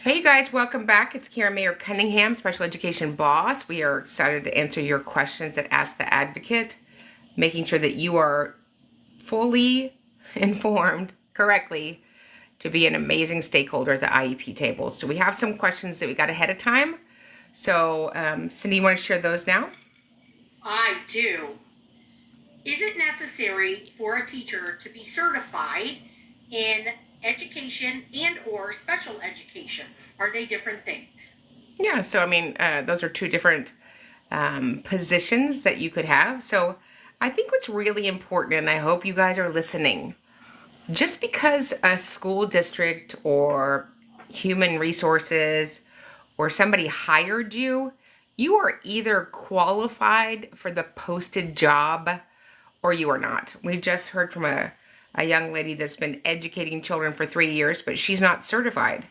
Hey guys, welcome back. It's Karen Mayor Cunningham, Special Education Boss. We are excited to answer your questions at Ask the Advocate, making sure that you are fully informed correctly to be an amazing stakeholder at the IEP table. So we have some questions that we got ahead of time. So Cindy, you want to share those now? I do. Is it necessary for a teacher to be certified in education and or special education? Are they different things? Yeah, so I mean, those are two different positions that you could have. So I think what's really important, and I hope you guys are listening, just because a school district or human resources or somebody hired you, you are either qualified for the posted job or you are not. We just heard from a young lady that's been educating children for 3 years, but she's not certified.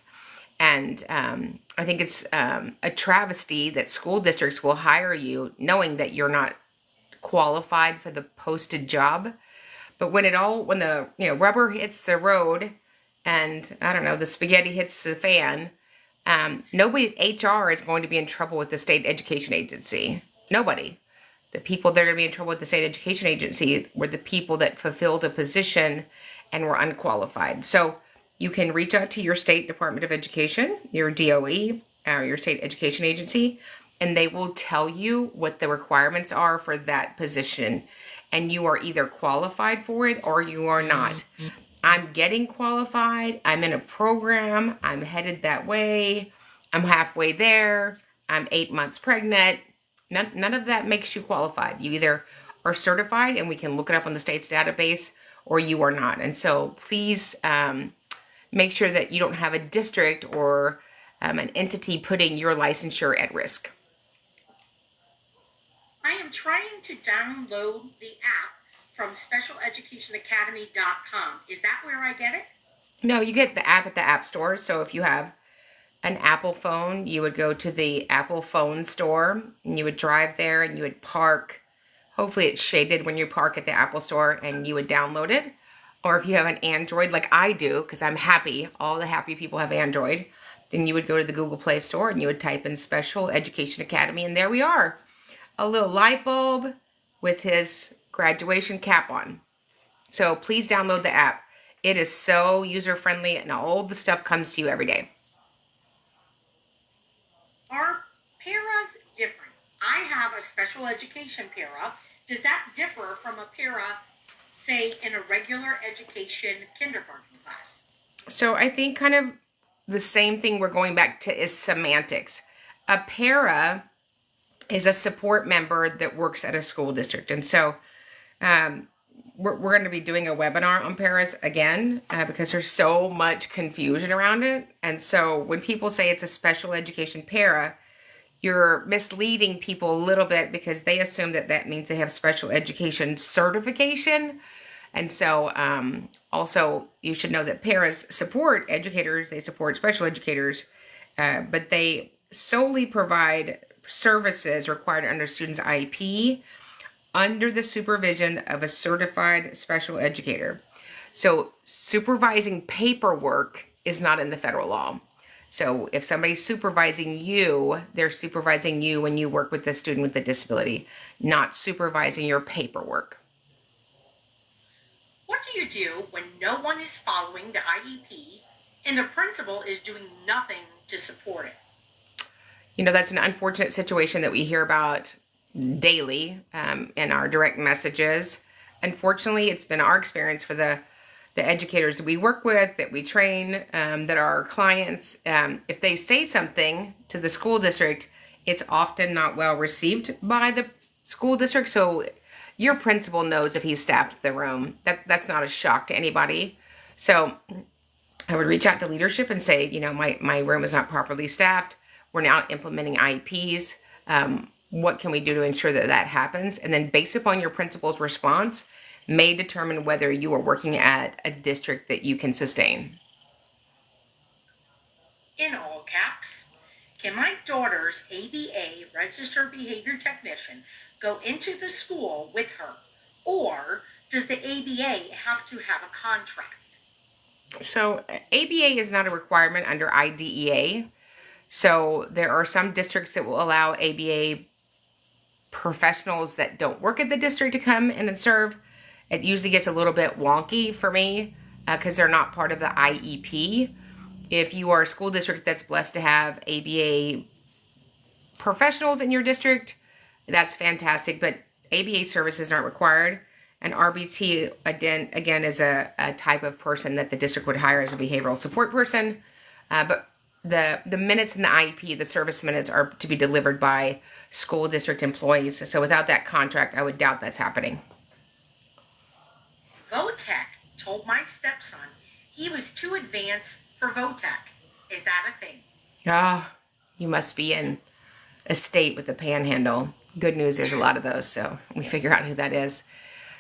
And I think it's a travesty that school districts will hire you knowing that you're not qualified for the posted job. But when the rubber hits the road and I don't know, the spaghetti hits the fan, nobody at HR is going to be in trouble with the state education agency. Nobody. The people that are going to be in trouble with the state education agency were the people that fulfilled a position and were unqualified. So you can reach out to your state Department of Education, your DOE, or your state education agency, and they will tell you what the requirements are for that position. And you are either qualified for it or you are not. I'm getting qualified. I'm in a program. I'm headed that way. I'm halfway there. I'm 8 months pregnant. None of that makes you qualified. You either are certified and we can look it up on the state's database or you are not. And so please make sure that you don't have a district or an entity putting your licensure at risk. I am trying to download the app from specialeducationacademy.com. Is that where I get it? No, you get the app at the App Store. So if you have an Apple phone, you would go to the Apple phone store and you would drive there and you would park. Hopefully it's shaded when you park at the Apple store and you would download it. Or if you have an Android like I do, because I'm happy, all the happy people have Android, then you would go to the Google Play Store and you would type in Special Education Academy and there we are. A little light bulb with his graduation cap on. So please download the app. It is so user-friendly and all the stuff comes to you every day. Are paras different? I have a special education para. Does that differ from a para, say, in a regular education kindergarten class? So I think kind of the same thing we're going back to is semantics. A para is a support member that works at a school district. And so we're going to be doing a webinar on paras again because there's so much confusion around it. And so when people say it's a special education para, you're misleading people a little bit because they assume that that means they have special education certification. And so also you should know that paras support educators, they support special educators, but they solely provide services required under students' IEP under the supervision of a certified special educator. So supervising paperwork is not in the federal law. So if somebody's supervising you, they're supervising you when you work with a student with a disability, not supervising your paperwork. What do you do when no one is following the IEP and the principal is doing nothing to support it? You know, that's an unfortunate situation that we hear about daily in our direct messages. Unfortunately, it's been our experience for the educators that we work with, that we train, that are our clients. If they say something to the school district, it's often not well received by the school district. So your principal knows if he's staffed the room. That's not a shock to anybody. So I would reach out to leadership and say, you know, my room is not properly staffed. We're now implementing IEPs. What can we do to ensure that that happens? And then based upon your principal's response, may determine whether you are working at a district that you can sustain. In all caps, can my daughter's ABA registered behavior technician go into the school with her? Or does the ABA have to have a contract? So ABA is not a requirement under IDEA. So there are some districts that will allow ABA professionals that don't work at the district to come in and serve. It usually gets a little bit wonky for me because they're not part of the IEP. If you are a school district that's blessed to have ABA professionals in your district, that's fantastic, but ABA services aren't required. And RBT, again, is a type of person that the district would hire as a behavioral support person. But the minutes in the IEP, the service minutes, are to be delivered by school district employees. So without that contract, I would doubt that's happening. VOTEC told my stepson he was too advanced for VOTEC. Is that a thing? You must be in a state with the panhandle. Good news, there's a lot of those, so we figure out who that is.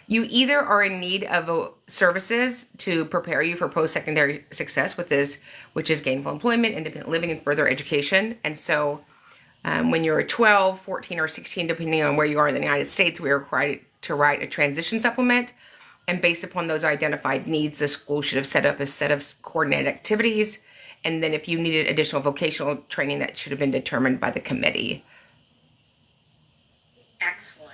You either are in need of services to prepare you for post-secondary success, which is gainful employment, independent living, and further education. And so when you're 12, 14, or 16, depending on where you are in the United States, we are required to write a transition supplement. And based upon those identified needs, the school should have set up a set of coordinated activities. And then if you needed additional vocational training, that should have been determined by the committee. Excellent.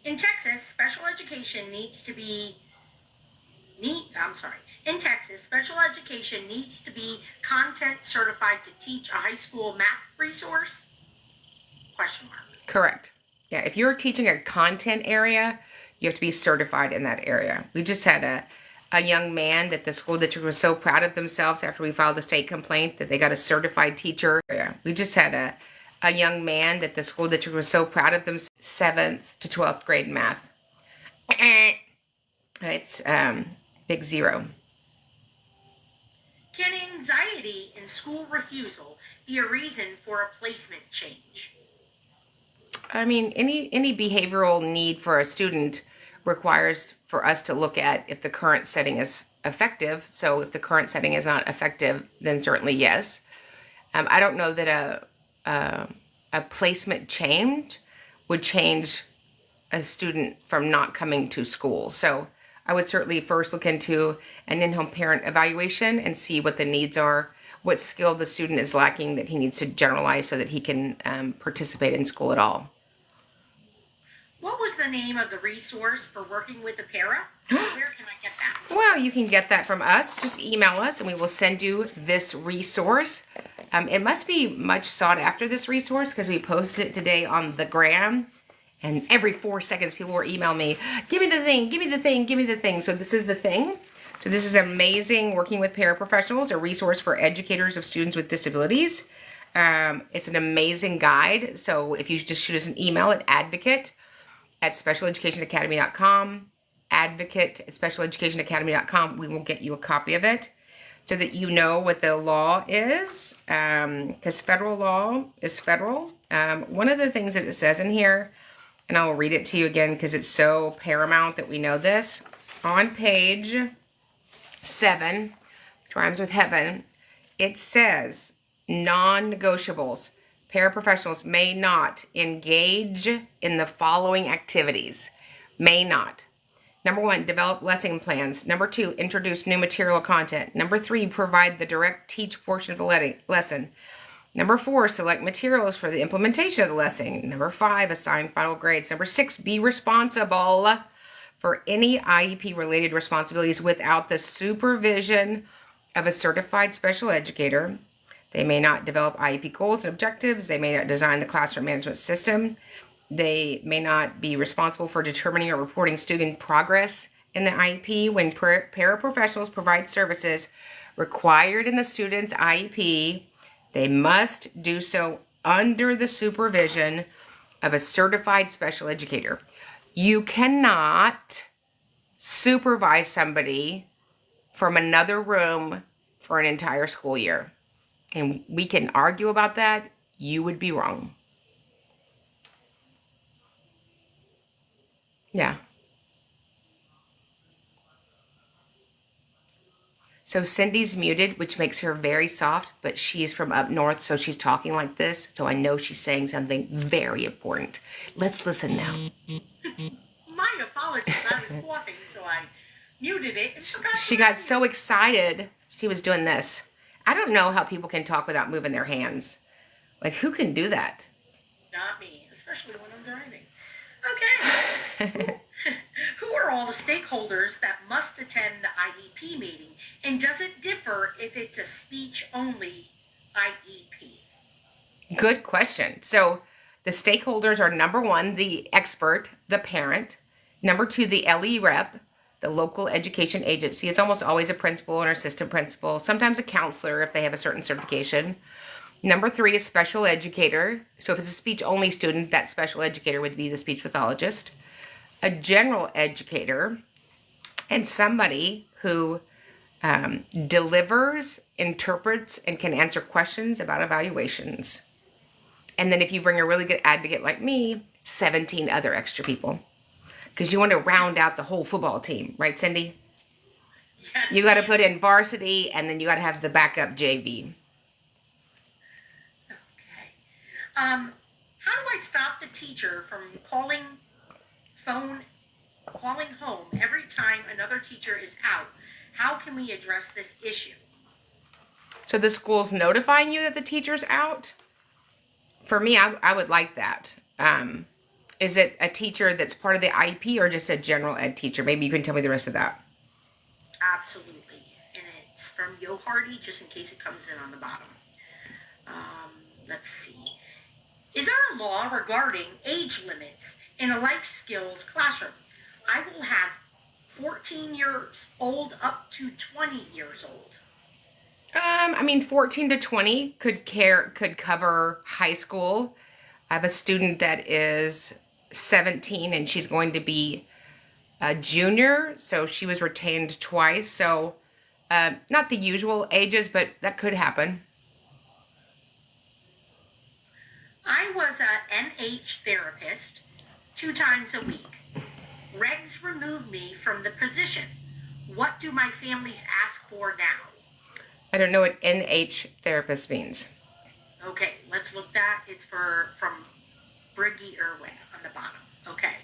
In Texas, special education needs to be content certified to teach a high school math resource? Question mark. Correct. Yeah, if you're teaching a content area, you have to be certified in that area. We just had a young man that the school district was so proud of themselves after we filed a state complaint that they got a certified teacher. Yeah, we just had a young man that the school district was so proud of themselves. 7th to 12th grade math. It's big zero. Can anxiety and school refusal be a reason for a placement change? I mean, any behavioral need for a student requires for us to look at if the current setting is effective. So if the current setting is not effective, then certainly yes. I don't know that a placement change would change a student from not coming to school. So I would certainly first look into an in-home parent evaluation and see what the needs are, what skill the student is lacking that he needs to generalize so that he can participate in school at all. What was the name of the resource for working with a para? Where can I get that? Well, you can get that from us. Just email us and we will send you this resource. It must be much sought after, this resource, because we posted it today on the gram. And every 4 seconds, people were emailing me, give me the thing, give me the thing, give me the thing. So this is the thing. So this is amazing, working with paraprofessionals, a resource for educators of students with disabilities. It's an amazing guide. So if you just shoot us an email at advocate@specialeducationacademy.com, advocate@specialeducationacademy.com, we will get you a copy of it so that you know what the law is, because federal law is federal. One of the things that it says in here, and I will read it to you again because it's so paramount that we know this. On page 7, which rhymes with heaven, it says non-negotiables. Paraprofessionals may not engage in the following activities. May not. Number 1, develop lesson plans. Number 2, introduce new material content. Number 3, provide the direct teach portion of the lesson. Number 4, select materials for the implementation of the lesson. Number 5, assign final grades. Number 6, be responsible for any IEP-related responsibilities without the supervision of a certified special educator. They may not develop IEP goals and objectives. They may not design the classroom management system. They may not be responsible for determining or reporting student progress in the IEP. When paraprofessionals provide services required in the student's IEP, they must do so under the supervision of a certified special educator. You cannot supervise somebody from another room for an entire school year. And we can argue about that. You would be wrong. Yeah. So Cindy's muted, which makes her very soft, but she's from up north, so she's talking like this. So I know she's saying something very important. Let's listen now. My apologies. I was coughing, so I muted it and forgot. She got so excited. She was doing this. I don't know how people can talk without moving their hands. Like, who can do that? Not me, especially when I'm driving. Okay. Who are all the stakeholders that must attend the IEP meeting? And does it differ if it's a speech-only IEP? Good question. So the stakeholders are number one, the expert, the parent. Number two, the LE rep, the local education agency. It's almost always a principal or an assistant principal, sometimes a counselor if they have a certain certification. Number three is special educator. So if it's a speech-only student, that special educator would be the speech pathologist. A general educator, and somebody who delivers, interprets, and can answer questions about evaluations. And then if you bring a really good advocate like me, 17 other extra people. Because you want to round out the whole football team, right, Cindy? Yes. You got to put in varsity, and then you got to have the backup JV. Okay. How do I stop the teacher from calling home every time another teacher is out? How can we address this issue? So the school's notifying you that the teacher's out? For me, I would like that. Is it a teacher that's part of the IEP or just a general ed teacher? Maybe you can tell me the rest of that. Absolutely. And it's from Yo Hardy, just in case it comes in on the bottom. Let's see. Is there a law regarding age limits in a life skills classroom? I will have 14 years old up to 20 years old. 14 to 20 could cover high school. I have a student that is 17 and she's going to be a junior, so she was retained twice. So not the usual ages, but that could happen. I was an NH therapist 2 times a week. Regs removed me from the position. What do my families ask for now? I don't know what NH therapist means. Okay, let's look that. It's from Briggy Irwin on the bottom. Okay.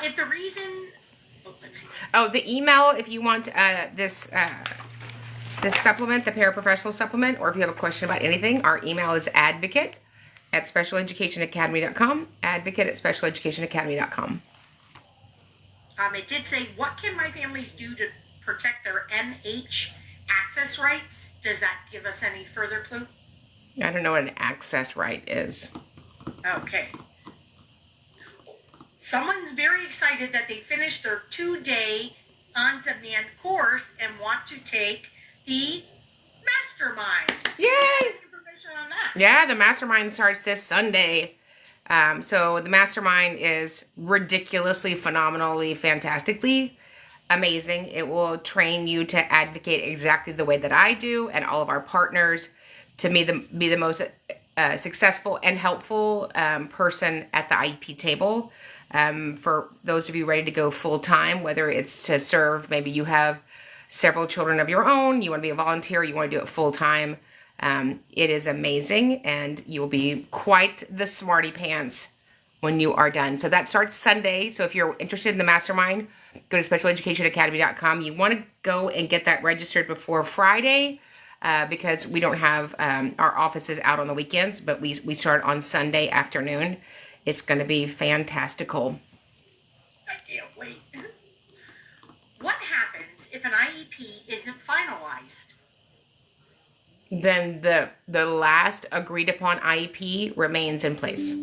If the reason... Oh, let's see. Oh, the email, if you want this supplement, the paraprofessional supplement, or if you have a question about anything, our email is advocate@specialeducationacademy.com, advocate@specialeducationacademy.com. It did say, what can my families do to protect their NH access rights? Does that give us any further clue? I don't know what an access right is. Okay. Someone's very excited that they finished their 2-day on-demand course and want to take the mastermind. Yay! Information on that. Yeah, the mastermind starts this Sunday. So the mastermind is ridiculously, phenomenally, fantastically amazing. It will train you to advocate exactly the way that I do and all of our partners to be the most successful and helpful person at the IEP table. For those of you ready to go full time, whether it's to serve, maybe you have several children of your own, you want to be a volunteer, you want to do it full time. It is amazing, and you will be quite the smarty pants when you are done. So that starts Sunday. So if you're interested in the mastermind, go to specialeducationacademy.com. You want to go and get that registered before Friday because we don't have our offices out on the weekends, but we start on Sunday afternoon. It's going to be fantastical. I can't wait. What happens if an IEP isn't finalized? Then the last agreed upon IEP remains in place.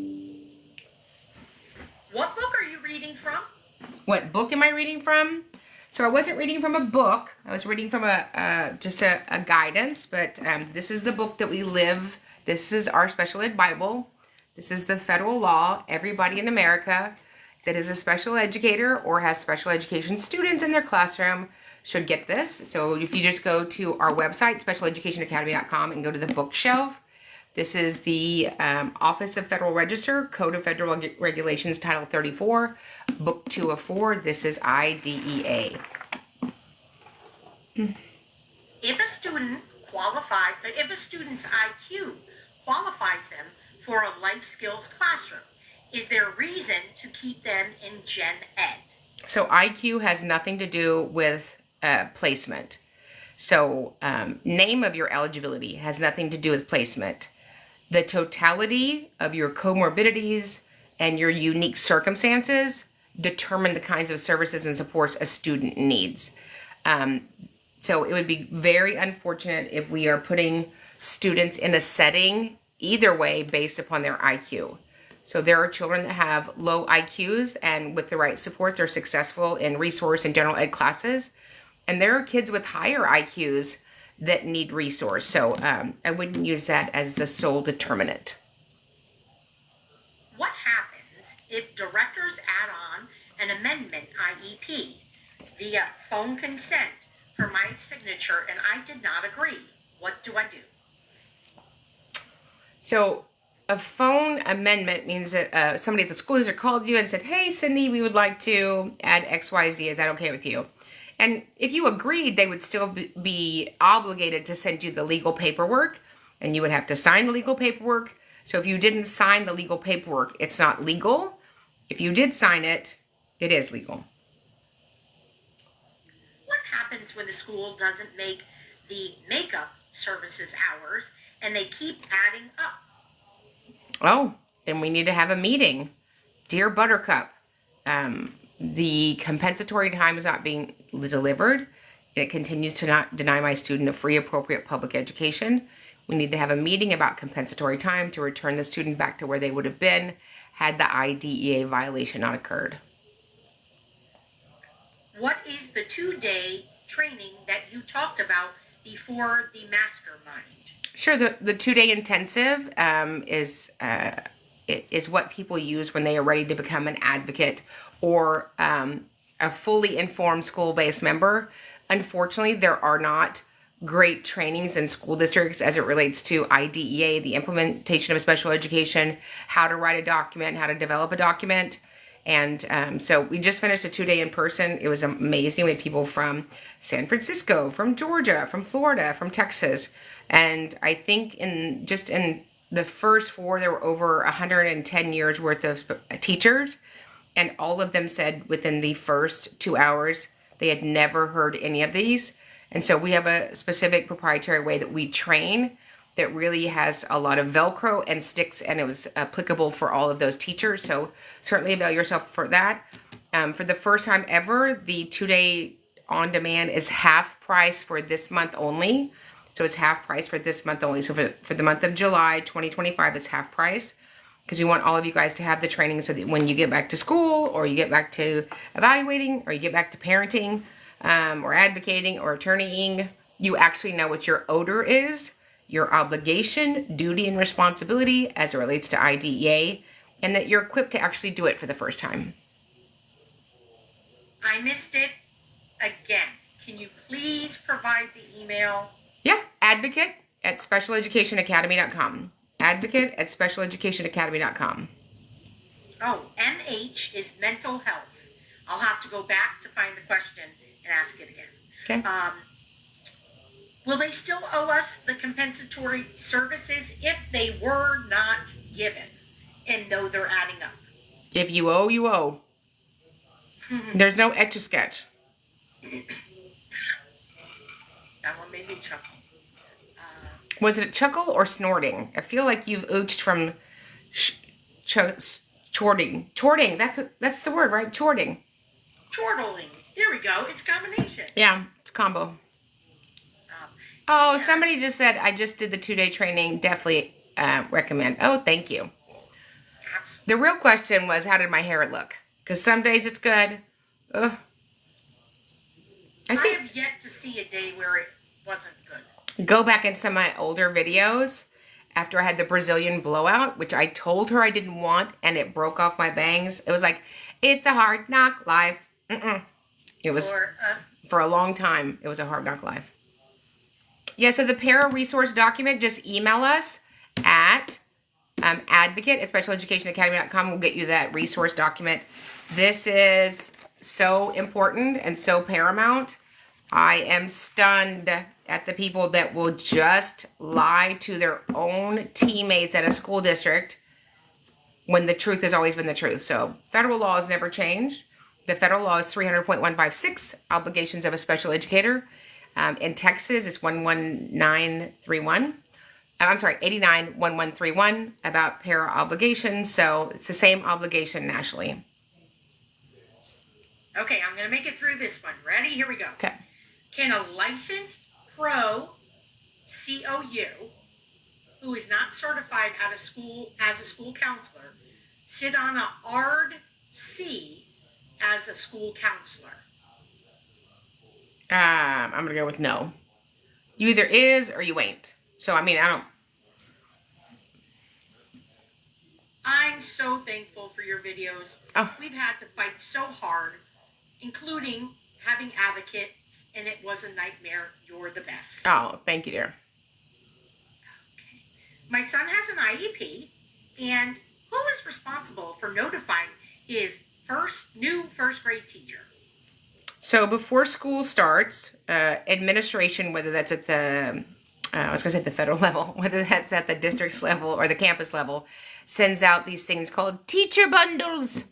What book are you reading from? What book am I reading from? So I wasn't reading from a book. I was reading from just a guidance, but this is the book that we live. This is our special ed Bible. This is the federal law. Everybody in America that is a special educator or has special education students in their classroom should get this. So if you just go to our website, specialeducationacademy.com, and go to the bookshelf, this is the Office of Federal Register, Code of Federal Regulations, Title 34, Book 2 of 4. This is IDEA. If a student's IQ qualifies them for a life skills classroom, is there a reason to keep them in Gen Ed? So IQ has nothing to do with placement. So name of your eligibility has nothing to do with placement. The totality of your comorbidities and your unique circumstances determine the kinds of services and supports a student needs. So it would be very unfortunate if we are putting students in a setting either way based upon their IQ. So there are children that have low IQs and with the right supports are successful in resource and general ed classes. And there are kids with higher IQs that need resource. So I wouldn't use that as the sole determinant. What happens if directors add on an amendment IEP via phone consent for my signature and I did not agree? What do I do? So a phone amendment means that somebody at the school district called you and said, hey, Cindy, we would like to add XYZ. Is that okay with you? And if you agreed, they would still be obligated to send you the legal paperwork, and you would have to sign the legal paperwork. So if you didn't sign the legal paperwork, it's not legal. If you did sign it, it is legal. What happens when the school doesn't make the makeup services hours and they keep adding up? Oh, then we need to have a meeting. Dear Buttercup, the compensatory time is not being delivered. It continues to not deny my student a free, appropriate public education. We need to have a meeting about compensatory time to return the student back to where they would have been had the IDEA violation not occurred. What is the 2-day training that you talked about before the mastermind? Sure, the 2-day intensive is what people use when they are ready to become an advocate or a fully informed school-based member. Unfortunately, there are not great trainings in school districts as it relates to IDEA, the implementation of special education, how to write a document, how to develop a document. And so we just finished a 2-day in person. It was amazing. We had people from San Francisco, from Georgia, from Florida, from Texas. And I think in the first 4, there were over 110 years worth of teachers. And all of them said within the first 2 hours, they had never heard any of these. And so we have a specific proprietary way that we train that really has a lot of Velcro and sticks, and it was applicable for all of those teachers. So certainly avail yourself for that. For the first time ever, the 2-day on demand is half price for this month only. So it's half price for this month only. So for the month of July 2025, it's half price because we want all of you guys to have the training so that when you get back to school or you get back to evaluating or you get back to parenting or advocating or attorneying, you actually know what your odor is, your obligation, duty, and responsibility as it relates to IDEA, and that you're equipped to actually do it for the first time. I missed it again. Can you please provide the email? Yeah, advocate at specialeducationacademy.com. Advocate at specialeducationacademy.com. Oh, MH is mental health. I'll have to go back to find the question and ask it again. Okay. Will they still owe us the compensatory services if they were not given and though they're adding up? If you owe, you owe. There's no Etch-a-Sketch. That one made me chuckle. Was it a chuckle or snorting? I feel like you've ooched from chorting. Chorting, that's the word, right? Chorting. Chortling. There we go. It's combination. Yeah, it's combo. Somebody just said, I just did the 2-day training. Definitely recommend. Oh, thank you. Absolutely. The real question was, how did my hair look? Because some days it's good. Ugh. I have yet to see a day where it wasn't good. Go back into some of my older videos after I had the Brazilian blowout, which I told her I didn't want, and it broke off my bangs. It was like, it's a hard knock life. It was, for a long time, it was a hard knock life. Yeah, so the para resource document, just email us at advocate at specialeducationacademy.com. We'll get you that resource document. This is so important and so paramount. I am stunned at the people that will just lie to their own teammates at a school district when the truth has always been the truth. So federal law has never changed, The federal law is 300.156, obligations of a special educator. In Texas, it's 11931. I'm sorry, 891131 about para obligations. So it's the same obligation nationally. Okay, I'm going to make it through this one. Ready? Here we go. Okay. Can a licensed pro COU who is not certified at a school as a school counselor sit on a ARD-C as a school counselor? I'm going to go with no. You either is or you ain't. So, I mean, I'm so thankful for your videos. Oh. We've had to fight so hard, including having advocates, and it was a nightmare. You're the best. Oh, thank you, dear. Okay. My son has an IEP, and who is responsible for notifying his new first grade teacher? So before school starts, administration, whether that's at the, I was going to say the federal level, whether that's at the district level or the campus level, sends out these things called teacher bundles.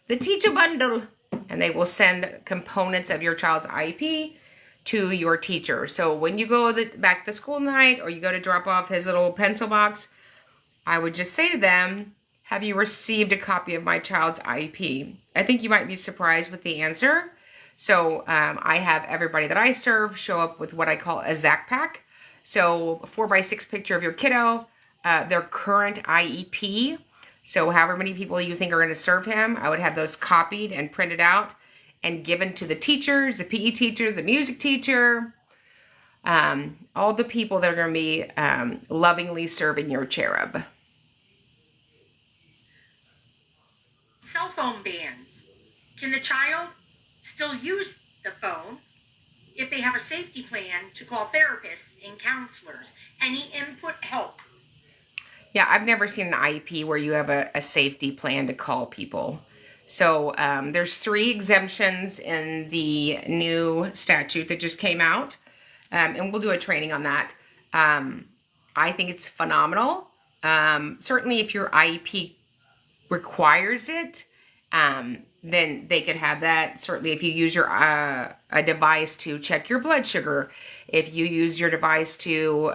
The teacher bundle. And they will send components of your child's IEP to your teacher. So when you go back to school night or you go to drop off his little pencil box, I would just say to them, have you received a copy of my child's IEP? I think you might be surprised with the answer. So I have everybody that I serve show up with what I call a Zach pack. So a 4x6 picture of your kiddo, their current IEP. So however many people you think are going to serve him, I would have those copied and printed out and given to the teachers, the PE teacher, the music teacher, all the people that are going to be lovingly serving your cherub. Cell phone bans. Can the child still use the phone if they have a safety plan to call therapists and counselors? Any input help? Yeah, I've never seen an IEP where you have a safety plan to call people. So there's 3 exemptions in the new statute that just came out. And we'll do a training on that. I think it's phenomenal. Certainly if your IEP requires it, then they could have that. Certainly if you use your a device to check your blood sugar, if you use your device to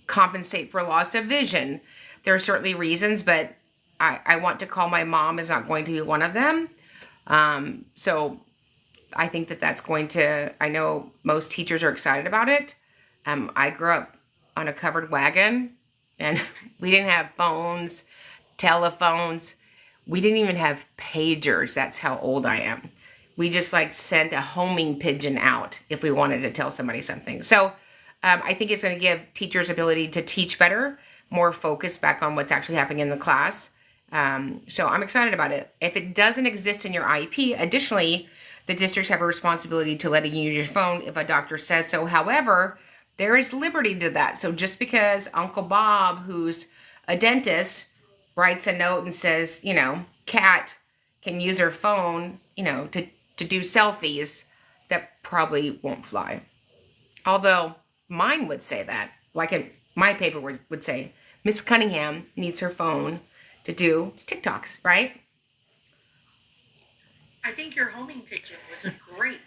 compensate for loss of vision, there are certainly reasons, but I want to call my mom is not going to be one of them. So I think that's going to, I know most teachers are excited about it. I grew up on a covered wagon and we didn't have phones, telephones. We didn't even have pagers. That's how old I am. We just sent a homing pigeon out if we wanted to tell somebody something. So I think it's going to give teachers ability to teach better, more focus back on what's actually happening in the class. So I'm excited about it. If it doesn't exist in your IEP, additionally, the districts have a responsibility to letting you use your phone if a doctor says so. However, there is liberty to that. So just because Uncle Bob, who's a dentist, writes a note and says, Kat can use her phone, to do selfies, that probably won't fly. Although mine would say that, my paper would say, Miss Cunningham needs her phone to do TikToks, right? I think your homing pigeon was a great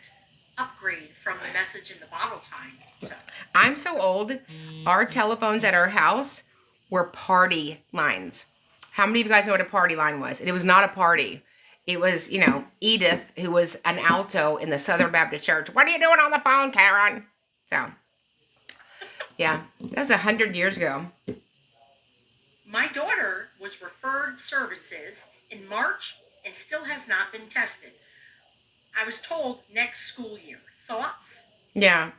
upgrade from the message in the bottle time. So. I'm so old. Our telephones at our house were party lines. How many of you guys know what a party line was? It was not a party. It was, Edith, who was an alto in the Southern Baptist Church. What are you doing on the phone, Karen? So, yeah, that was 100 years ago. My daughter was referred services in March and still has not been tested. I was told next school year. Thoughts? Yeah,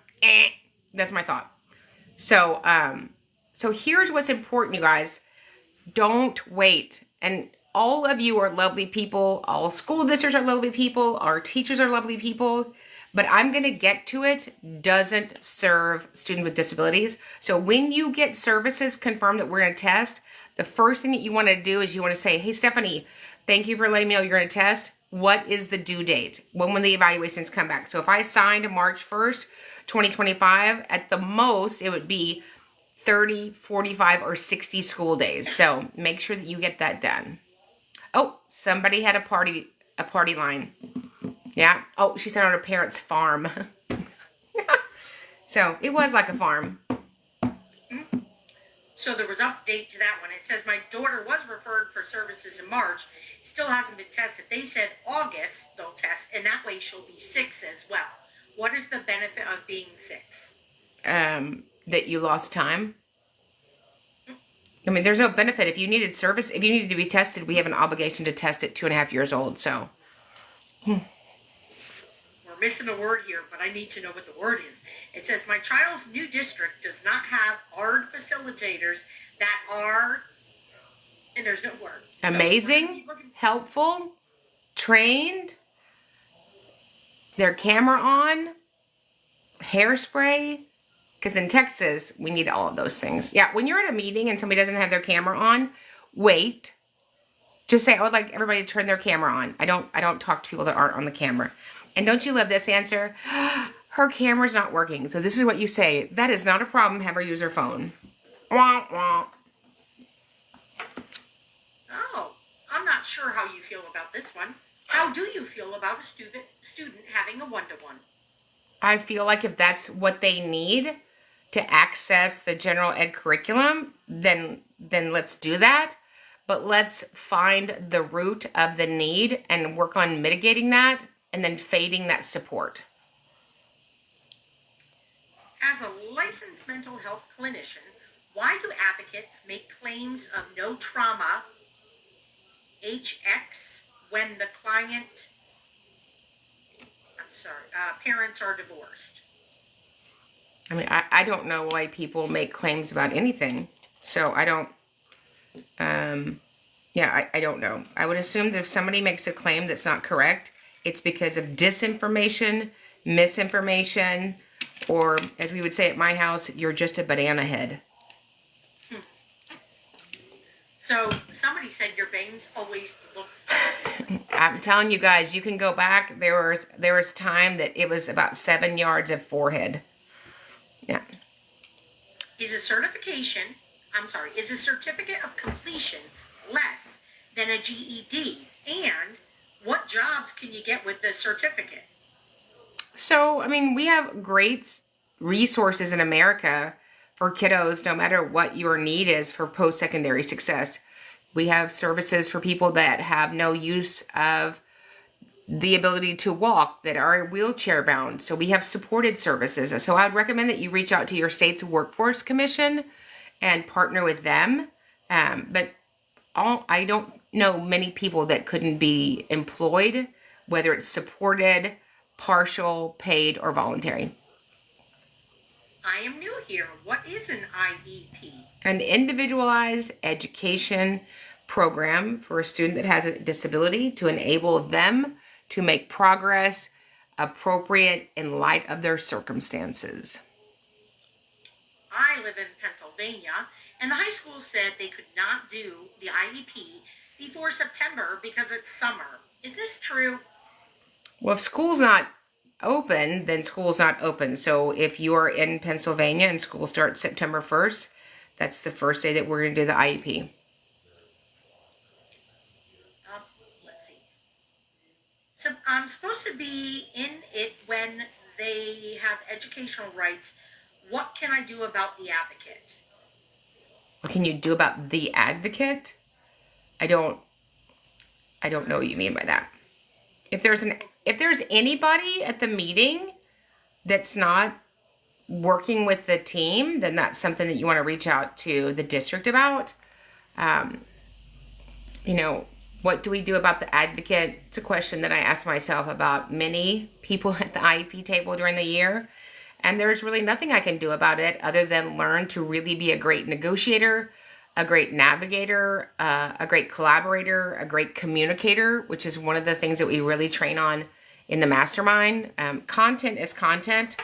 that's my thought. So, so here's what's important, you guys. Don't wait. And all of you are lovely people. All school districts are lovely people. Our teachers are lovely people. But I'm going to get to it. Doesn't serve students with disabilities. So when you get services confirmed that we're going to test, the first thing that you want to do is you want to say, hey, Stephanie, thank you for letting me know you're going to test. What is the due date? When will the evaluations come back? So if I signed March 1st, 2025, at the most, it would be 30, 45, or 60 school days. So make sure that you get that done. Oh, somebody had a party a party line. Yeah. Oh, she said on her parents' farm. So it was like a farm. So there was update to that one. It says my daughter was referred for services in March. Still hasn't been tested. They said August they'll test, and that way she'll be 6 as well. What is the benefit of being 6? That you lost time. I mean, there's no benefit. If you needed service, if you needed to be tested, we have an obligation to test at 2.5 years old. So. We're missing a word here, but I need to know what the word is. It says my child's new district does not have ARD facilitators that are, and there's no word. Amazing, helpful, trained, their camera on, hairspray. Because in Texas, we need all of those things. Yeah, when you're at a meeting and somebody doesn't have their camera on, wait. Just say, I would like everybody to turn their camera on. I don't talk to people that aren't on the camera. And don't you love this answer? Her camera's not working. So this is what you say. That is not a problem. Have her use her phone. Wah, wah. Oh, I'm not sure how you feel about this one. How do you feel about a student having a one-to-one? I feel like if that's what they need to access the general ed curriculum, then let's do that. But let's find the root of the need and work on mitigating that and then fading that support. As a licensed mental health clinician, why do advocates make claims of no trauma HX when the parents are divorced? I mean, I don't know why people make claims about anything. So I don't, I don't know. I would assume that if somebody makes a claim that's not correct, it's because of disinformation, misinformation, or as we would say at my house, you're just a banana head. So somebody said your bangs always look fat. I'm telling you guys, you can go back. There was time that it was about 7 yards of forehead. Yeah. Is a certificate of completion less than a GED? And what jobs can you get with the certificate? So, I mean, we have great resources in America for kiddos, no matter what your need is for post-secondary success. We have services for people that have no use of the ability to walk, that are wheelchair bound. So we have supported services. So I'd recommend that you reach out to your state's workforce commission and partner with them. But I don't know many people that couldn't be employed, whether it's supported, partial, paid, or voluntary. I am new here. What is an IEP? An individualized education program for a student that has a disability to enable them to make progress appropriate in light of their circumstances. I live in Pennsylvania, and the high school said they could not do the IEP before September because it's summer. Is this true? Well, if school's not open, then school's not open. So if you are in Pennsylvania and school starts September 1st, that's the first day that we're going to do the IEP. Let's see. So I'm supposed to be in it when they have educational rights. What can I do about the advocate? What can you do about the advocate? I don't know what you mean by that. If there's anybody at the meeting that's not working with the team, then that's something that you want to reach out to the district about. What do we do about the advocate? It's a question that I ask myself about many people at the IEP table during the year. And there's really nothing I can do about it other than learn to really be a great negotiator, a great navigator, a great collaborator, a great communicator, which is one of the things that we really train on in the mastermind. Content is content,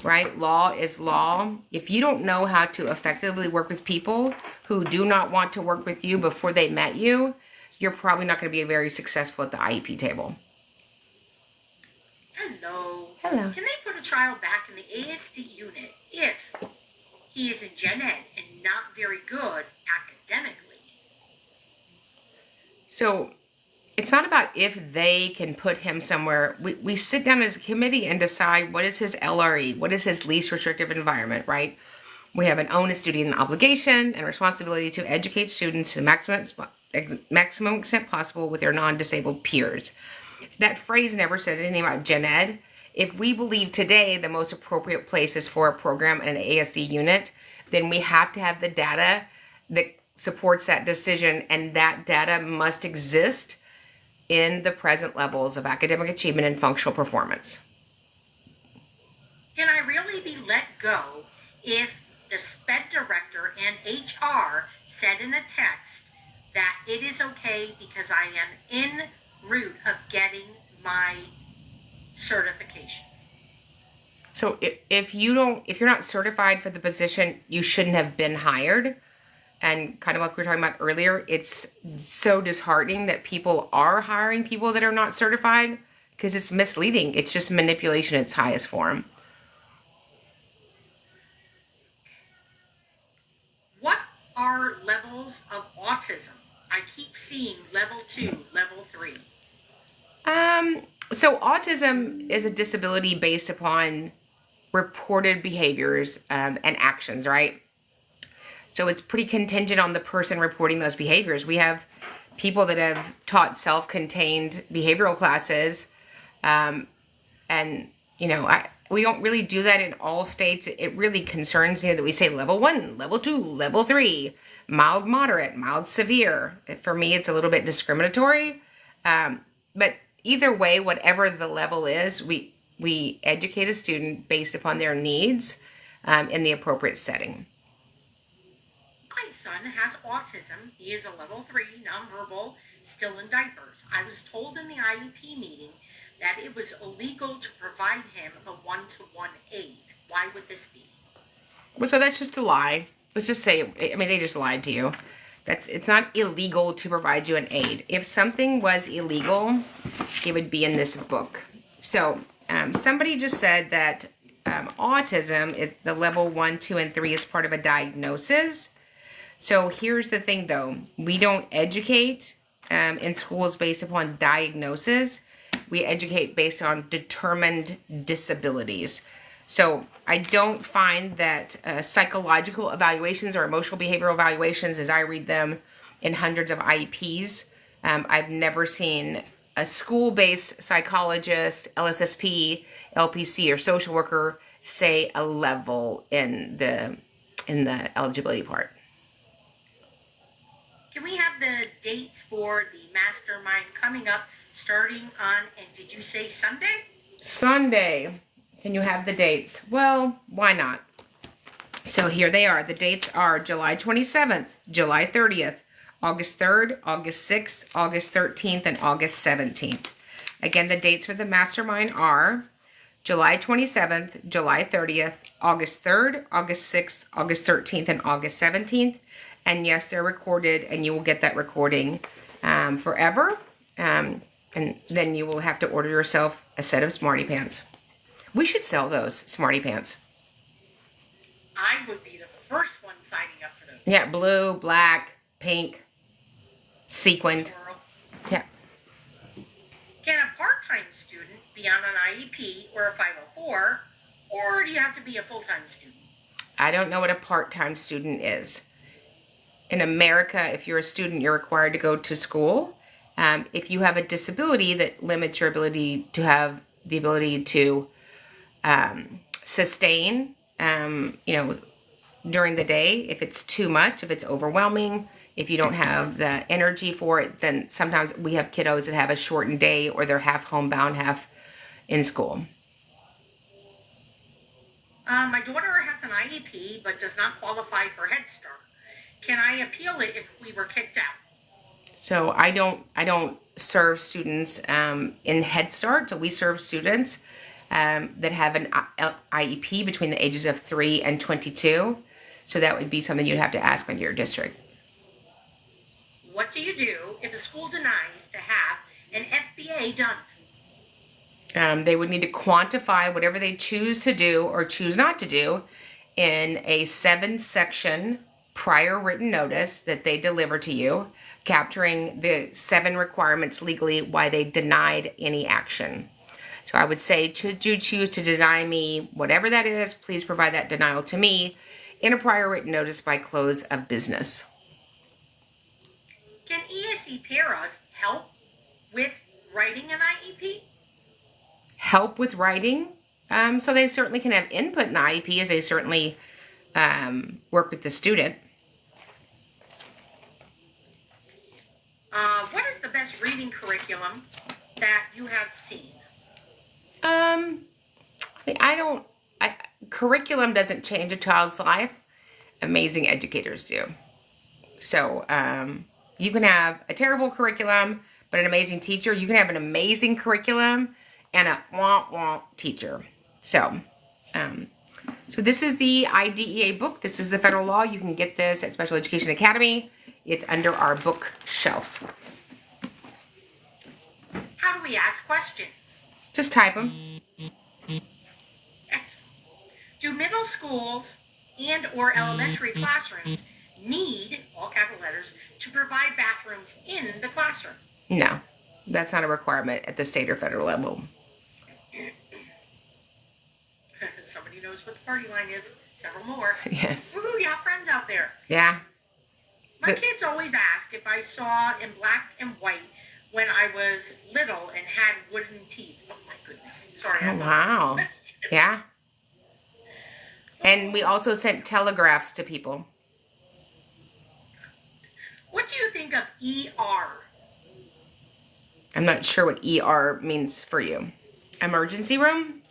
right? Law is law. If you don't know how to effectively work with people who do not want to work with you before they met you, you're probably not going to be very successful at the IEP table. Hello. Hello. Can they put a child back in the ASD unit if he is in Gen Ed and not very good academically? So it's not about if they can put him somewhere. We sit down as a committee and decide what is his LRE, what is his least restrictive environment, right? We have an onus, duty, and obligation and responsibility to educate students to the maximum extent possible with their non-disabled peers. That phrase never says anything about gen ed. If we believe today the most appropriate place is for a program in an ASD unit, then we have to have the data that supports that decision, and that data must exist in the present levels of academic achievement and functional performance. Can I really be let go if the SPED director and HR said in a text that it is okay because I am en route of getting my certification? So if you're not certified for the position, you shouldn't have been hired. And kind of like we were talking about earlier, it's so disheartening that people are hiring people that are not certified because it's misleading. It's just manipulation at its highest form. What are levels of autism? I keep seeing level 2, level 3. So autism is a disability based upon reported behaviors and actions, right? So it's pretty contingent on the person reporting those behaviors. We have people that have taught self-contained behavioral classes, and we don't really do that in all states. It really concerns me that we say level 1, level 2, level 3, mild, moderate, mild, severe. For me, it's a little bit discriminatory, but either way, whatever the level is, we educate a student based upon their needs in the appropriate setting. My son has autism. He is a level 3, nonverbal, still in diapers. I was told in the IEP meeting that it was illegal to provide him a one-to-one aid. Why would this be? Well, so that's just a lie. Let's just say, they just lied to you. It's not illegal to provide you an aid. If something was illegal, it would be in this book. So somebody just said that autism, the level 1, 2, and 3 is part of a diagnosis. So here's the thing, though. We don't educate in schools based upon diagnosis. We educate based on determined disabilities. So I don't find that psychological evaluations or emotional behavioral evaluations, as I read them in hundreds of IEPs, I've never seen a school-based psychologist, LSSP, LPC, or social worker say a level in the eligibility part. Can we have the dates for the mastermind coming up starting on, and did you say Sunday? Sunday. Can you have the dates? Well, why not? So here they are. The dates are July 27th, July 30th, August 3rd, August 6th, August 13th, and August 17th. Again, the dates for the mastermind are July 27th, July 30th, August 3rd, August 6th, August 13th, and August 17th. And yes, they're recorded, and you will get that recording forever. And then you will have to order yourself a set of Smarty Pants. We should sell those Smarty Pants. I would be the first one signing up for those. Yeah, blue, black, pink, sequined. Swirl. Yeah. Can a part-time student be on an IEP or a 504, or do you have to be a full-time student? I don't know what a part-time student is. In America, if you're a student, you're required to go to school. If you have a disability that limits your ability to have the ability to sustain, during the day, if it's too much, if it's overwhelming, if you don't have the energy for it, then sometimes we have kiddos that have a shortened day or they're half homebound, half in school. My daughter has an IEP but does not qualify for Head Start. Can I appeal it if we were kicked out? So I don't serve students in Head Start. So we serve students that have an IEP between the ages of 3 and 22. So that would be something you'd have to ask on your district. What do you do if a school denies to have an FBA done? They would need to quantify whatever they choose to do or choose not to do in a 7-section prior written notice that they deliver to you, capturing the 7 requirements legally why they denied any action. So I would say, should you choose to deny me whatever that is, please provide that denial to me in a prior written notice by close of business. Can ESE paras help with writing an IEP? Help with writing. So they certainly can have input in the IEP as they certainly work with the student. What is the best reading curriculum that you have seen? Curriculum doesn't change a child's life. Amazing educators do. So you can have a terrible curriculum, but an amazing teacher. You can have an amazing curriculum and a womp teacher. So this is the IDEA book. This is the federal law. You can get this at Special Education Academy. It's under our bookshelf. How do we ask questions? Just type them. Excellent. Do middle schools and or elementary classrooms need, all capital letters, to provide bathrooms in the classroom? No, that's not a requirement at the state or federal level. Somebody knows what the party line is. Several more. Yes. Woohoo, you have friends out there. Yeah. My kids always ask if I saw in black and white when I was little and had wooden teeth. Oh my goodness. Sorry. Oh, wow. Yeah. And we also sent telegraphs to people. What do you think of ER? I'm not sure what ER means for you. Emergency room?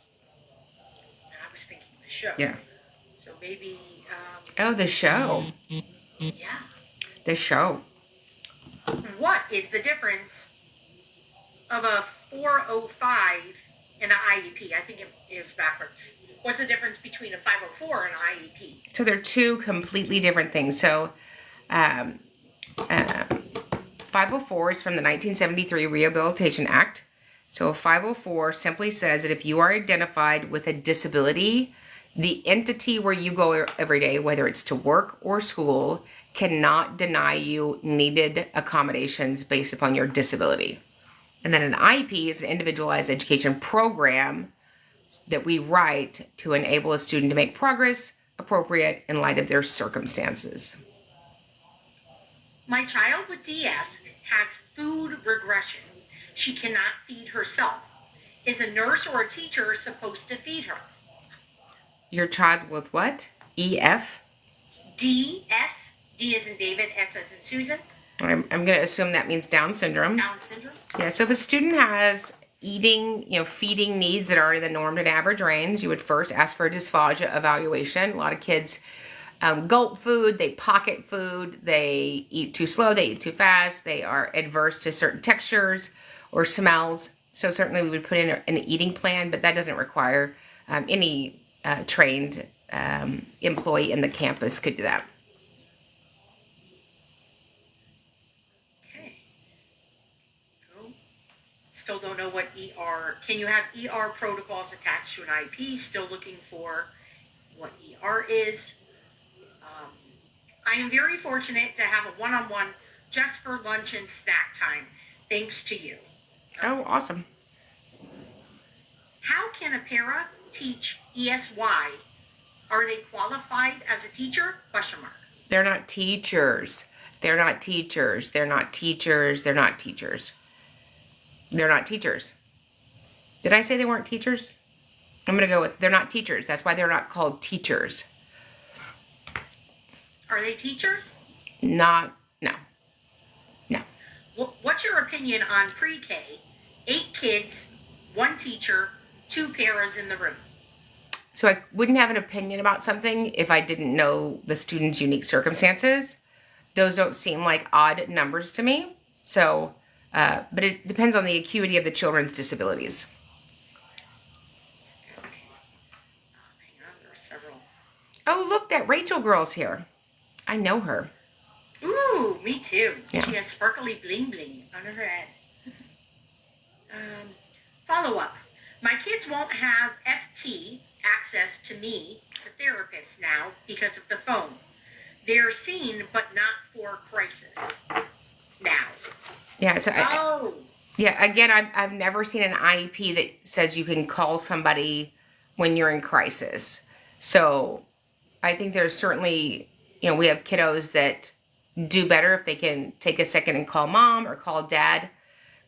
I was thinking the show. Yeah. So maybe, Oh, the show. yeah. The show. What is the difference of a 405 and an IEP? I think it is backwards. What's the difference between a 504 and an IEP? So they're two completely different things. So 504 is from the 1973 Rehabilitation Act. So a 504 simply says that if you are identified with a disability, the entity where you go every day, whether it's to work or school, cannot deny you needed accommodations based upon your disability. And then an IEP is an individualized education program that we write to enable a student to make progress appropriate in light of their circumstances. My child with DS has food regression. She cannot feed herself. Is a nurse or a teacher supposed to feed her? Your child with what? EF? DS. D as in David, S as in Susan. I'm going to assume that means Down syndrome. Down syndrome. Yeah, so if a student has feeding needs that are in the norm and average range, you would first ask for a dysphagia evaluation. A lot of kids gulp food, they pocket food, they eat too slow, they eat too fast, they are adverse to certain textures or smells. So certainly we would put in an eating plan, but that doesn't require any trained employee in the campus could do that. Still don't know what ER. Can you have ER protocols attached to an IEP? Still looking for what ER is. I am very fortunate to have a one-on-one just for lunch and snack time, thanks to you. Oh, awesome. How can a para teach ESY? Are they qualified as a teacher? Question mark. They're not teachers. They're not teachers. They're not teachers. They're not teachers. They're not teachers. Did I say they weren't teachers? I'm going to go with they're not teachers. That's why they're not called teachers. Are they teachers? No. What's your opinion on pre-K? 8 kids, 1 teacher, 2 paras in the room. So I wouldn't have an opinion about something if I didn't know the student's unique circumstances. Those don't seem like odd numbers to me. So, but it depends on the acuity of the children's disabilities. Okay. Hang on, there are several. Oh, look, that Rachel girl's here. I know her. Ooh, me too. Yeah. She has sparkly bling bling on her head. Follow up. My kids won't have FT access to me, the therapist, now because of the phone. They're seen, but not for crisis. Now. Yeah. Oh. Yeah. Again, I've never seen an IEP that says you can call somebody when you're in crisis. So I think there's certainly, we have kiddos that do better if they can take a second and call mom or call dad,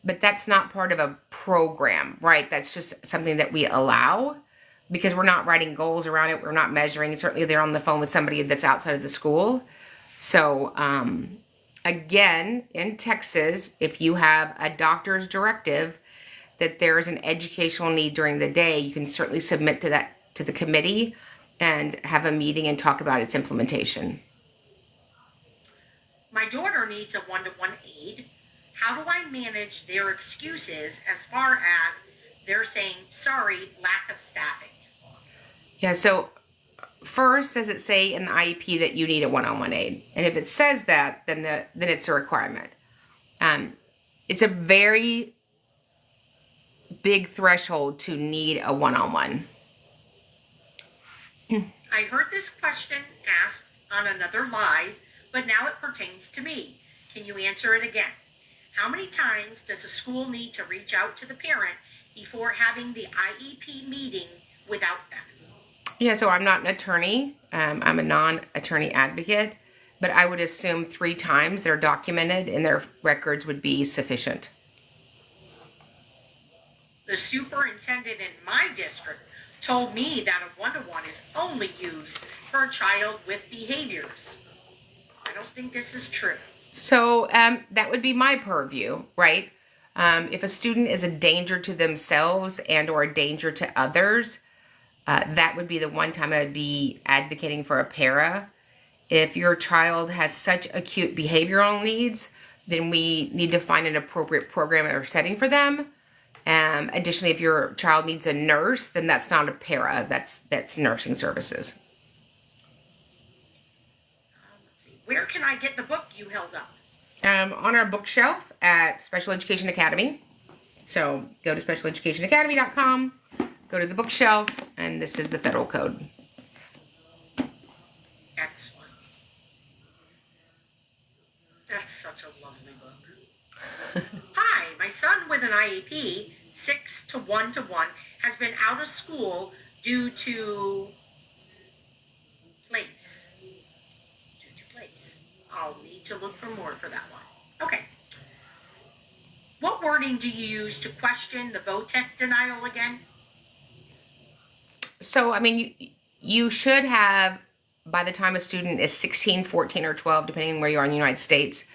but that's not part of a program, right? That's just something that we allow because we're not writing goals around it. We're not measuring. Certainly they're on the phone with somebody that's outside of the school. So, again, in Texas, if you have a doctor's directive that there is an educational need during the day, you can certainly submit to the committee and have a meeting and talk about its implementation. My daughter needs a one-to-one aide. How do I manage their excuses as far as they're saying, sorry, lack of staffing? Yeah, so first, does it say in the IEP that you need a one-on-one aide? And if it says that, then it's a requirement. It's a very big threshold to need a one-on-one. I heard this question asked on another live, but now it pertains to me. Can you answer it again? How many times does a school need to reach out to the parent before having the IEP meeting without them? Yeah, so I'm not an attorney. I'm a non-attorney advocate, but I would assume 3 times they're documented and their records would be sufficient. The superintendent in my district told me that a one-to-one is only used for a child with behaviors. I don't think this is true. So that would be my purview, right? If a student is a danger to themselves and or a danger to others, that would be the one time I'd be advocating for a para. If your child has such acute behavioral needs, then we need to find an appropriate program or setting for them. Additionally, if your child needs a nurse, then that's not a para, that's nursing services. Let's see. Where can I get the book you held up? On our bookshelf at Special Education Academy. So go to specialeducationacademy.com, go to the bookshelf, and this is the federal code. Excellent. That's such a lovely book. Hi, my son with an IEP, 6 to 1-to-1, has been out of school due to place. I'll need to look for more for that one. Okay. What wording do you use to question the VOTEC denial again? So, I mean, you should have, by the time a student is 16, 14, or 12, depending on where you are in the United States,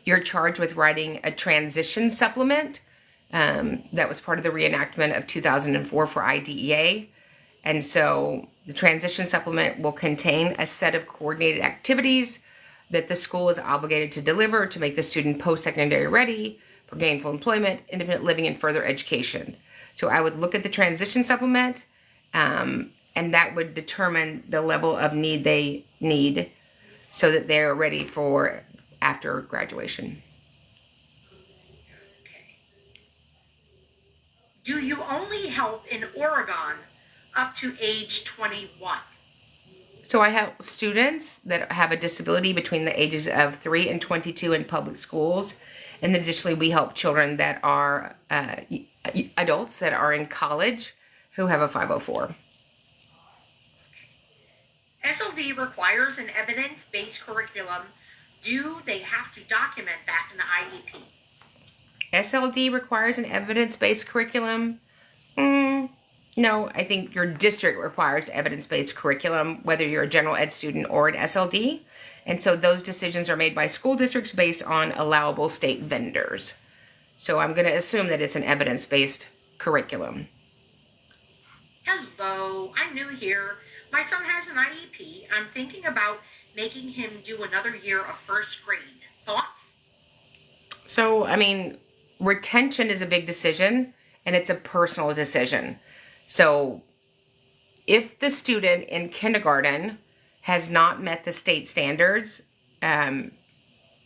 you're charged with writing a transition supplement. That was part of the reenactment of 2004 for IDEA. And so the transition supplement will contain a set of coordinated activities that the school is obligated to deliver to make the student post-secondary ready for gainful employment, independent living, and further education. So I would look at the transition supplement, and that would determine the level of need they need so that they're ready for after graduation. Okay. Do you only help in Oregon up to age 21? So I help students that have a disability between the ages of 3 and 22 in public schools. And additionally, we help children that are adults that are in college who have a 504. SLD requires an evidence-based curriculum. Do they have to document that in the IEP? SLD requires an evidence-based curriculum? No, I think your district requires evidence-based curriculum, whether you're a general ed student or an SLD. And so those decisions are made by school districts based on allowable state vendors. So I'm going to assume that it's an evidence-based curriculum. Hello, I'm new here. My son has an IEP. I'm thinking about making him do another year of first grade. Thoughts? So, I mean, retention is a big decision, and it's a personal decision. So if the student in kindergarten has not met the state standards, and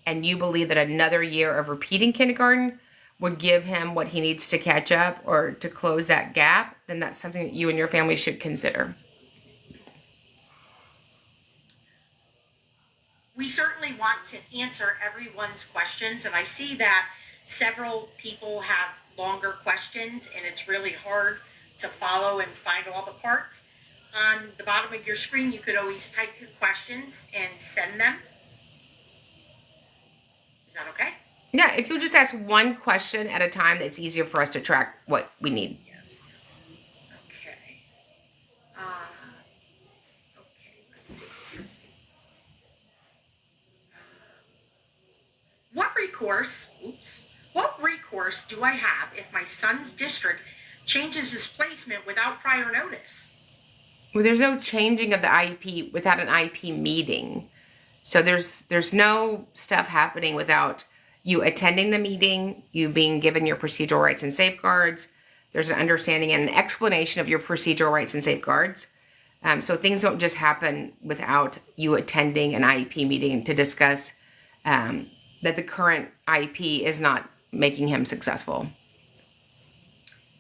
you believe that another year of repeating kindergarten would give him what he needs to catch up or to close that gap, then that's something that you and your family should consider. We certainly want to answer everyone's questions, and I see that several people have longer questions, and it's really hard to follow and find all the parts. On the bottom of your screen, you could always type your questions and send them. Is that okay? Yeah, if you just ask one question at a time, it's easier for us to track what we need. Yes. Okay. Okay, let's see. What recourse do I have if my son's district changes his placement without prior notice? Well, there's no changing of the IEP without an IEP meeting. So there's no stuff happening without you attending the meeting, you being given your procedural rights and safeguards. There's an understanding and an explanation of your procedural rights and safeguards. So things don't just happen without you attending an IEP meeting to discuss that the current IEP is not making him successful.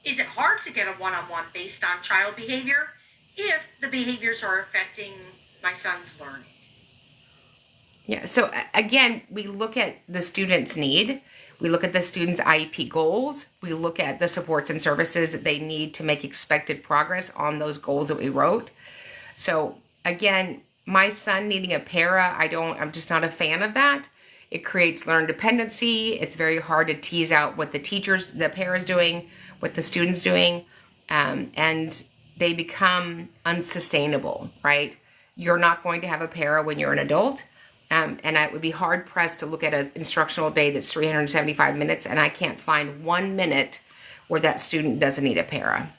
Is it hard to get a one-on-one based on child behavior if the behaviors are affecting my son's learning? Yeah, so again, we look at the student's need. We look at the student's IEP goals. We look at the supports and services that they need to make expected progress on those goals that we wrote. So again, my son needing a para, I'm just not a fan of that. It creates learned dependency. It's very hard to tease out what the para is doing, what the student's doing, and they become unsustainable, right? You're not going to have a para when you're an adult. And I would be hard pressed to look at an instructional day that's 375 minutes and I can't find 1 minute where that student doesn't need a para.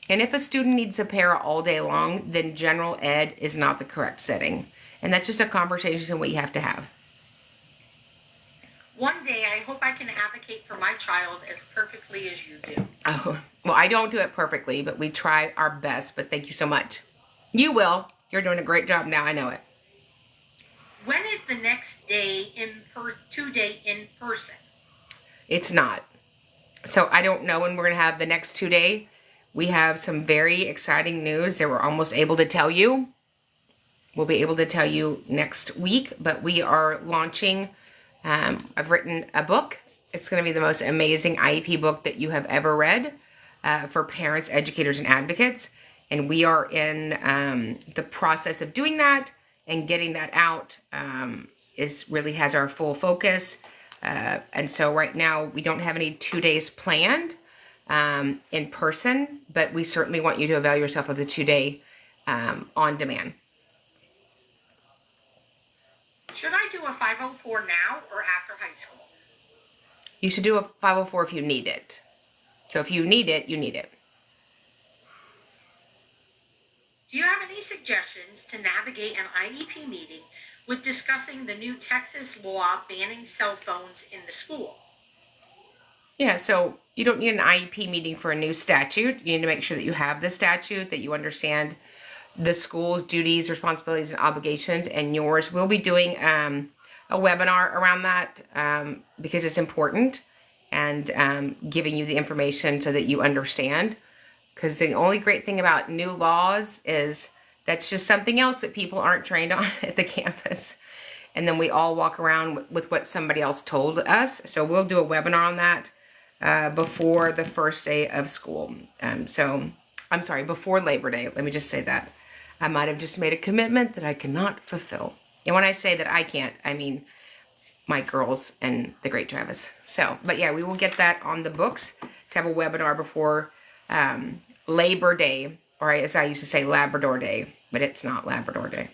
And if a student needs a para all day long, then general ed is not the correct setting. And that's just a conversation we have to have. One day, I hope I can advocate for my child as perfectly as you do. Oh, well, I don't do it perfectly, but we try our best. But thank you so much. You will. You're doing a great job now. I know it. When is the next day two-day in person? It's not. So I don't know when we're going to have the next 2 day. We have some very exciting news that we're almost able to tell you. We'll be able to tell you next week, but we are launching. I've written a book. It's going to be the most amazing IEP book that you have ever read for parents, educators, and advocates. And we are in the process of doing that and getting that out really has our full focus. And so right now we don't have any 2 days planned in person, but we certainly want you to avail yourself of the 2 day on demand. Should I do a 504 now or after high school? You should do a 504 if you need it. So if you need it, you need it. Do you have any suggestions to navigate an IEP meeting with discussing the new Texas law banning cell phones in the school? Yeah, so you don't need an IEP meeting for a new statute. You need to make sure that you have the statute, that you understand the school's duties, responsibilities, and obligations, and yours. We'll be doing a webinar around that because it's important, and giving you the information so that you understand. Because the only great thing about new laws is that's just something else that people aren't trained on at the campus. And then we all walk around with what somebody else told us. So we'll do a webinar on that before the first day of school. Before Labor Day. Let me just say that. I might have just made a commitment that I cannot fulfill. And when I say that I can't, I mean my girls and the great Travis. But yeah, we will get that on the books to have a webinar before Labor Day, or as I used to say, Labrador Day, but it's not Labrador Day.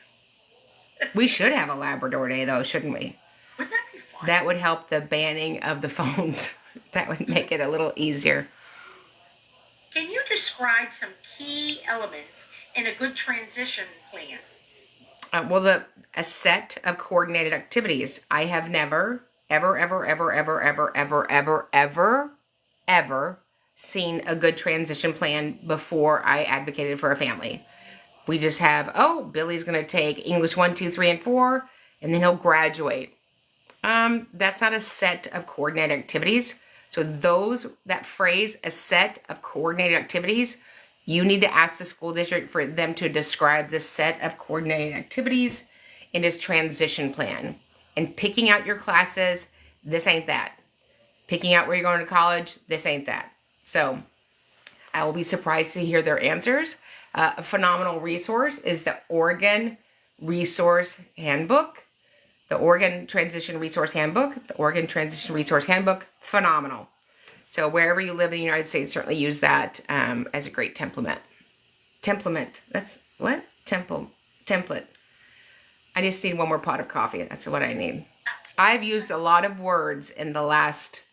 We should have a Labrador Day, though, shouldn't we? Wouldn't that be fun? That would help the banning of the phones. That would make it a little easier. Can you describe some key elements in a good transition plan? A set of coordinated activities. I have never, ever seen a good transition plan before I advocated for a family. We just have, Billy's going to take English 1, 2, 3, and 4, and then he'll graduate. That's not a set of coordinated activities. So that phrase, a set of coordinated activities, you need to ask the school district for them to describe the set of coordinated activities in his transition plan. And picking out your classes, this ain't that. Picking out where you're going to college, this ain't that. So I will be surprised to hear their answers. A phenomenal resource is the Oregon Resource Handbook. The Oregon Transition Resource Handbook. The Oregon Transition Resource Handbook, phenomenal. So wherever you live in the United States, certainly use that as a great template. That's what? Template. I just need one more pot of coffee. That's what I need. I've used a lot of words in the last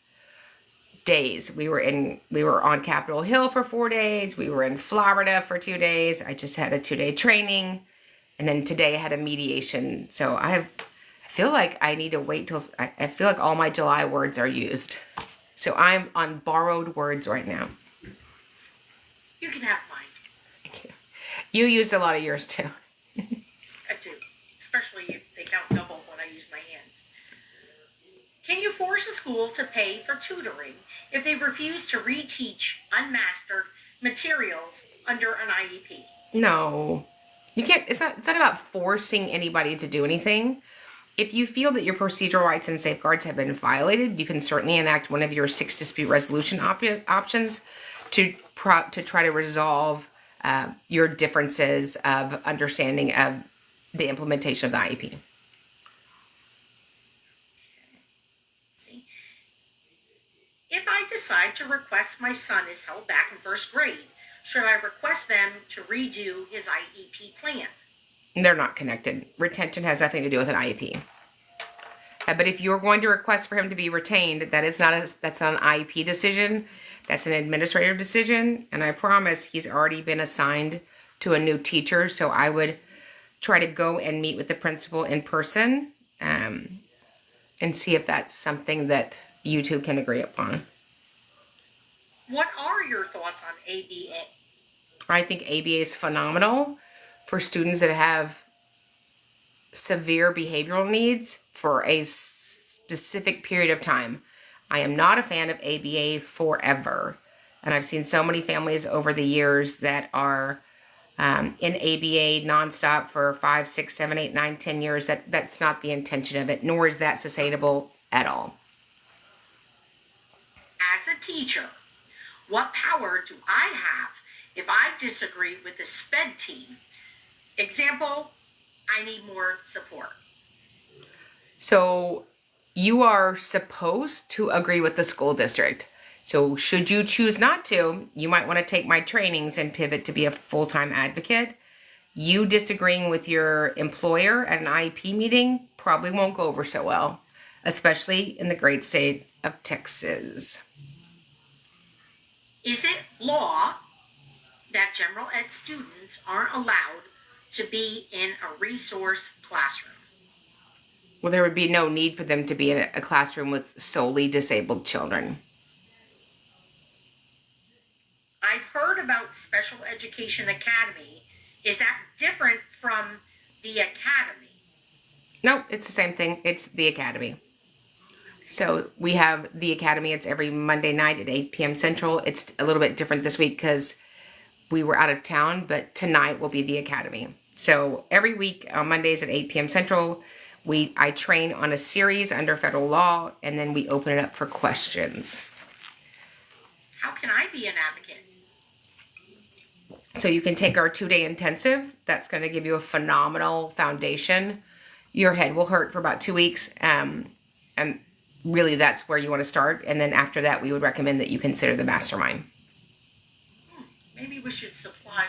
days. We were on Capitol Hill for 4 days. We were in Florida for 2 days. I just had a 2-day training. And then today I had a mediation. So I feel like I need to wait till, I feel like all my July words are used. So I'm on borrowed words right now. You can have mine. Thank you. You used a lot of yours too. I do, especially if they count double when I use my hands. Can you force a school to pay for tutoring if they refuse to reteach unmastered materials under an IEP? No. You can't, it's not about forcing anybody to do anything. If you feel that your procedural rights and safeguards have been violated, you can certainly enact one of your 6 dispute resolution options to try to resolve your differences of understanding of the implementation of the IEP. See, if I decide to request my son is held back in first grade, should I request them to redo his IEP plan? They're not connected. Retention has nothing to do with an IEP. But if you're going to request for him to be retained, that's not an IEP decision. That's an administrative decision. And I promise he's already been assigned to a new teacher. So I would try to go and meet with the principal in person and see if that's something that you two can agree upon. What are your thoughts on ABA? I think ABA is phenomenal for students that have severe behavioral needs for a specific period of time. I am not a fan of ABA forever. And I've seen so many families over the years that are in ABA nonstop for 5, 6, 7, 8, 9, 10 years. That's not the intention of it, nor is that sustainable at all. As a teacher, what power do I have if I disagree with the SPED team? Example, I need more support. So you are supposed to agree with the school district. So should you choose not to, you might want to take my trainings and pivot to be a full-time advocate. You disagreeing with your employer at an IEP meeting probably won't go over so well, especially in the great state of Texas. Is it law that general ed students aren't allowed to be in a resource classroom? Well, there would be no need for them to be in a classroom with solely disabled children. I've heard about Special Education Academy. Is that different from the academy? No, it's the same thing. It's the academy. So we have the academy. It's every Monday night at 8 p.m. Central. It's a little bit different this week because we were out of town, but tonight will be the academy. So every week on Mondays at 8 p.m. Central, I train on a series under federal law, and then we open it up for questions. How can I be an advocate? So you can take our 2-day intensive. That's going to give you a phenomenal foundation. Your head will hurt for about 2 weeks. And really that's where you want to start. And then after that, we would recommend that you consider the mastermind. Maybe we should supply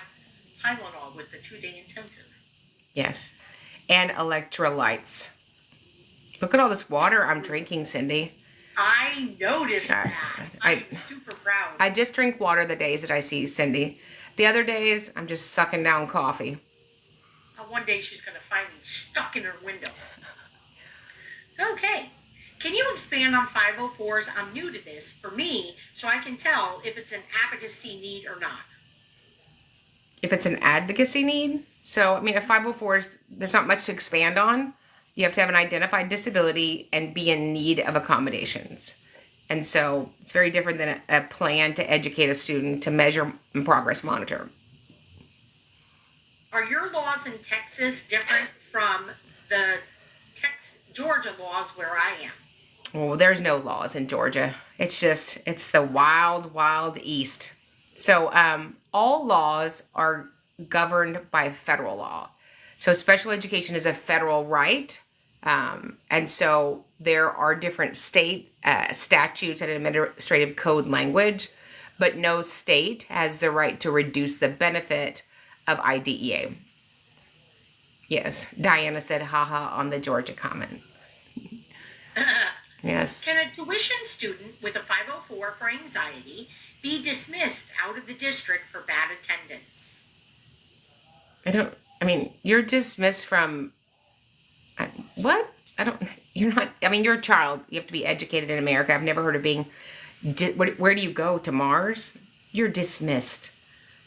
Tylenol with the 2-day intensive. Yes. And electrolytes. Look at all this water I'm drinking, Cindy. I noticed that. I'm super proud. I just drink water the days that I see Cindy. The other days, I'm just sucking down coffee. One day she's going to find me stuck in her window. Okay. Can you expand on 504s? I'm new to this for me, so I can tell if it's an advocacy need or not. If it's an advocacy need? So, I mean, a 504 is, there's not much to expand on. You have to have an identified disability and be in need of accommodations. And so it's very different than a plan to educate a student to measure and progress monitor. Are your laws in Texas different from the Georgia laws where I am. Well, there's no laws in Georgia. It's the wild, wild East. So all laws are governed by federal law. So special education is a federal right. And so there are different state statutes and administrative code language, but no state has the right to reduce the benefit of IDEA. Yes, Diana said haha on the Georgia comment. Yes. Can a tuition student with a 504 for anxiety be dismissed out of the district for bad attendance? You're dismissed from, what? You're a child. You have to be educated in America. I've never heard of being, where do you go, to Mars? You're dismissed.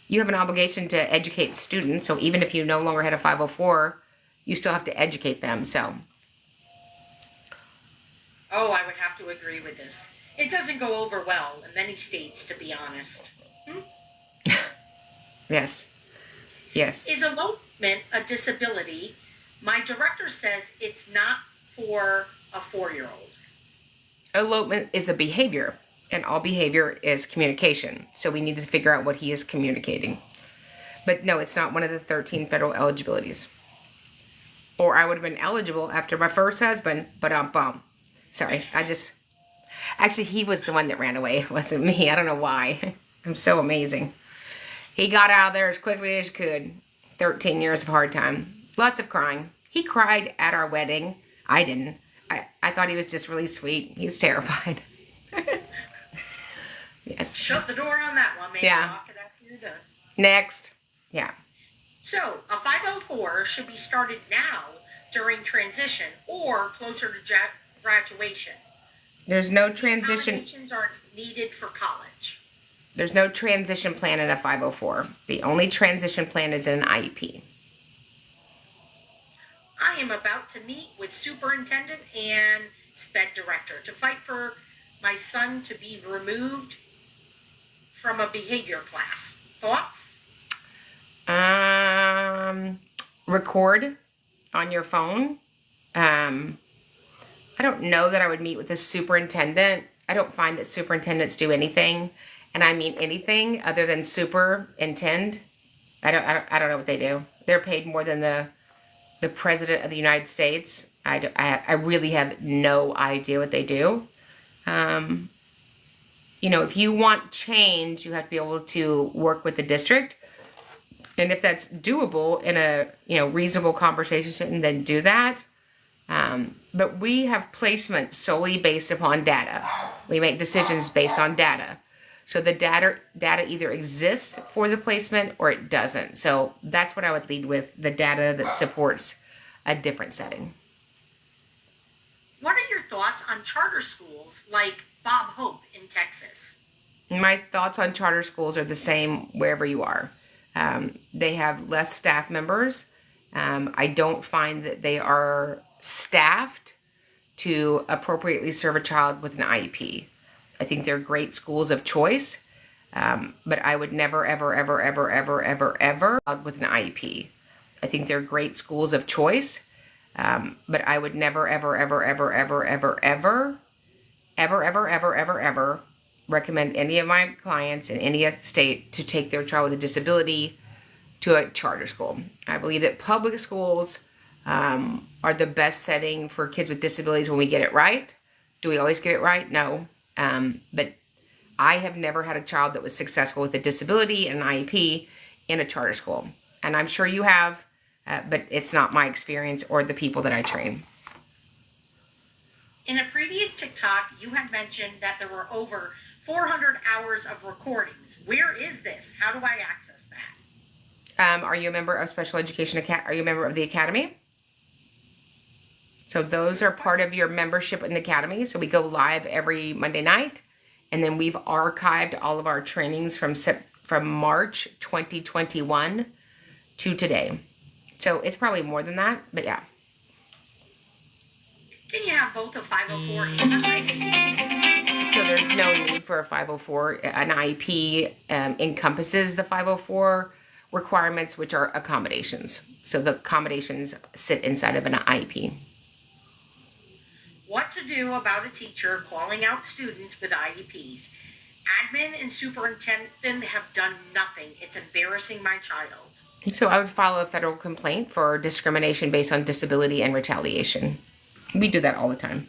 You have an obligation to educate students, so even if you no longer had a 504, you still have to educate them, so. Oh, I would have to agree with this. It doesn't go over well in many states, to be honest. Yes. Yes. Is elopement a disability? My director says it's not for a 4-year-old. Elopement is a behavior, and all behavior is communication. So we need to figure out what he is communicating. But no, it's not one of the 13 federal eligibilities. Or I would have been eligible after my first husband, but sorry, actually he was the one that ran away. It wasn't me. I don't know why. I'm so amazing. He got out of there as quickly as he could. 13 years of hard time. Lots of crying. He cried at our wedding. I didn't. I thought he was just really sweet. He's terrified. Yes. Shut the door on that one, maybe. Yeah. Lock it after you're done. Next. Yeah. So, a 504 should be started now during transition or closer to graduation. There's no transition. Accommodations aren't needed for college. There's no transition plan in a 504. The only transition plan is in an IEP. I am about to meet with superintendent and SPED director to fight for my son to be removed from a behavior class. Thoughts? Record on your phone. I don't know that I would meet with a superintendent. I don't find that superintendents do anything, and I mean anything other than superintend. I don't know what they do. They're paid more than the president of the United States. I really have no idea what they do. If you want change, you have to be able to work with the district. And if that's doable in a reasonable conversation, then do that. But we have placement solely based upon data. We make decisions based on data. So the data either exists for the placement or it doesn't. So that's what I would lead with, the data that supports a different setting. What are your thoughts on charter schools like Bob Hope in Texas? My thoughts on charter schools are the same wherever you are. They have less staff members. I don't find that they are staffed to appropriately serve a child with an IEP. I think they're great schools of choice, but I would never, ever, ever, ever, ever, ever, ever with an IEP. I think they're great schools of choice, but I would never, ever, ever, ever, ever, ever, ever, ever, ever, ever, ever, ever recommend any of my clients in any state to take their child with a disability to a charter school. I believe that public schools are the best setting for kids with disabilities when we get it right. Do we always get it right? No. But I have never had a child that was successful with a disability and an IEP in a charter school. And I'm sure you have, but it's not my experience or the people that I train. In a previous TikTok, you had mentioned that there were over 400 hours of recordings. Where is this? How do I access that? Are you a member of Special Education Are you a member of the Academy? So those are part of your membership in the Academy. So we go live every Monday night, and then we've archived all of our trainings from March 2021 to today. So it's probably more than that, but yeah. Can you have both a 504 and an IEP? So there's no need for a 504. An IEP encompasses the 504. requirements, which are accommodations. So the accommodations sit inside of an IEP. What to do about a teacher calling out students with IEPs. Admin and superintendent have done nothing. It's embarrassing my child. So I would file a federal complaint for discrimination based on disability and retaliation. We do that all the time.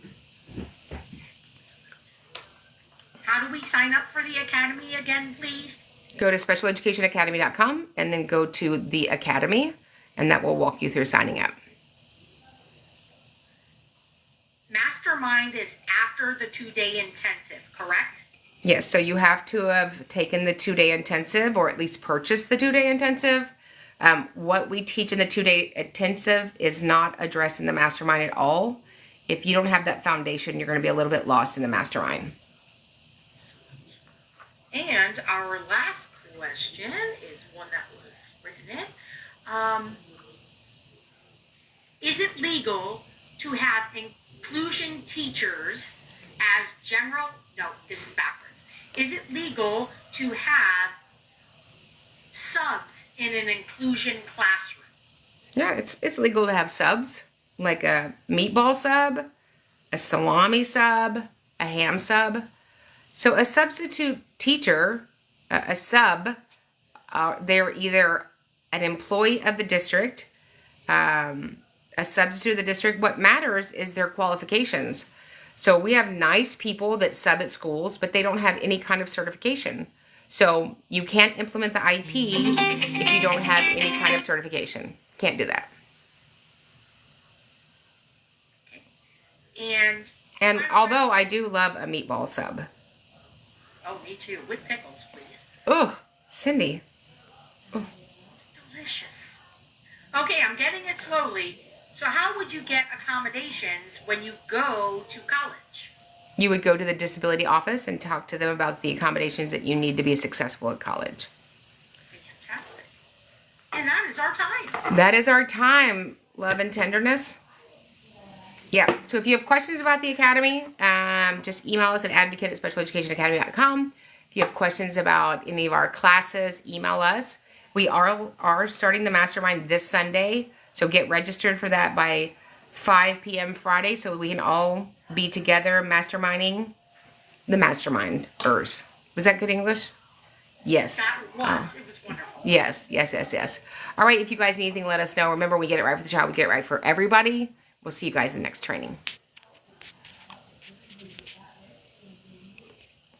How do we sign up for the academy again, please? Go to specialeducationacademy.com and then go to the academy, and that will walk you through signing up. Mastermind is after the 2-day intensive, correct? Yes, so you have to have taken the 2-day intensive or at least purchased the 2-day intensive. What we teach in the 2-day intensive is not addressed in the mastermind at all. If you don't have that foundation, you're going to be a little bit lost in the mastermind. And our last question is one that was written in. Is it legal to have inclusion teachers as general? No, this is backwards. Is it legal to have subs in an inclusion classroom? Yeah, it's legal to have subs, like a meatball sub, a salami sub, a ham sub. So a substitute teacher, a sub, they're either an employee of the district, a substitute of the district. What matters is their qualifications. So we have nice people that sub at schools, but they don't have any kind of certification. So you can't implement the IEP if you don't have any kind of certification. Can't do that. And although I do love a meatball sub. Oh, me too. With pickles, please. Oh, Cindy. It's delicious. Okay, I'm getting it slowly. So how would you get accommodations when you go to college? You would go to the disability office and talk to them about the accommodations that you need to be successful at college. Fantastic. And that is our time. That is our time, love and tenderness. Yeah, so if you have questions about the academy, just email us at advocate@specialeducationacademy.com. If you have questions about any of our classes, email us. We are starting the mastermind this Sunday, so get registered for that by 5 p.m. Friday so we can all be together masterminding the masterminders. Was that good English? Yes. That was. It was wonderful. Yes. All right, if you guys need anything, let us know. Remember, we get it right for the child. We get it right for everybody. We'll see you guys in the next training.